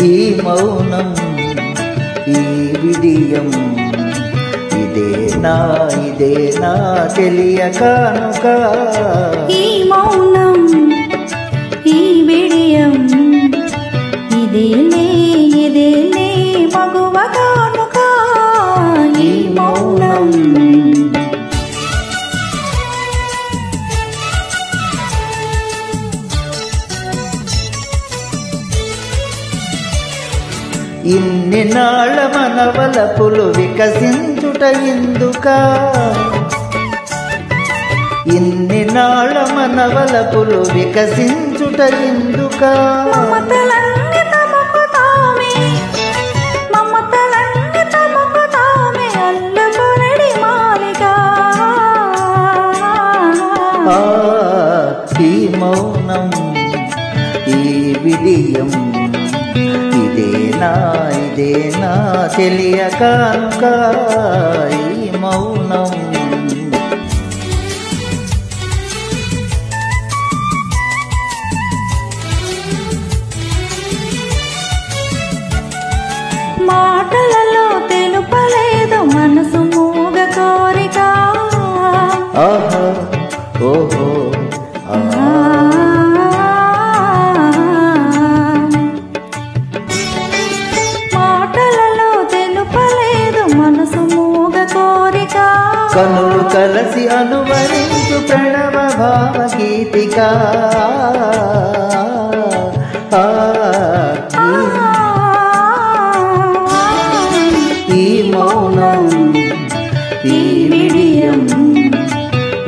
ఈ మౌనం ఈ విడియం ఇదేనా తెలియకానుక ఈ మౌనం ఈ విడియం ఇదేలే మగువ కానుక ఈ మౌనం ఇన్ని నాళ్ళ మనవలపులు వికసించుట ఎందుక ఇన్ని నాళ్ళ మనవలపులు వికసించుట ఎందుక మమతలన్నీ తమకు తామే అల్లుకొనడి మాలిక ఈ మౌనం ఈ విడియం ఇదేనా తెలియకానుక ఈ మౌనం మాటలలో తెలుపలేదు మనసు మూగ కోరిక ఆహా ఓహో మాటలలో తెలుపలేదు మనసు మూగ కోరిక కనులు కలసి అనువరించు ప్రణవ భావగీతిక ఈ మౌనం ఈ విడియం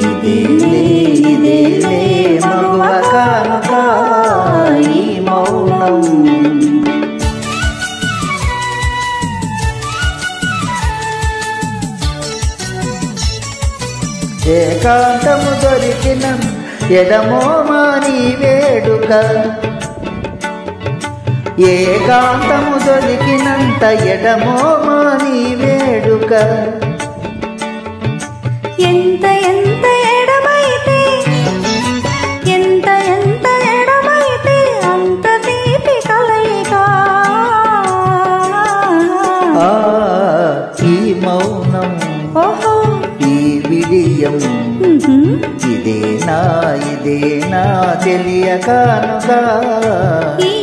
ఇదేలే మగువ కానుక ఈ మౌనం ఏకాంతము దొరికిన ఎడమో మాని వేడుక ఏకాంతము దొరికినంత ఎడమో మాని వేడుక ఎంత ఎడమైతే అంత తీపి కలయిక ఈ మౌనం ఓహో ఈ విడియం ఇదేనా తెలియకానుగా ఈ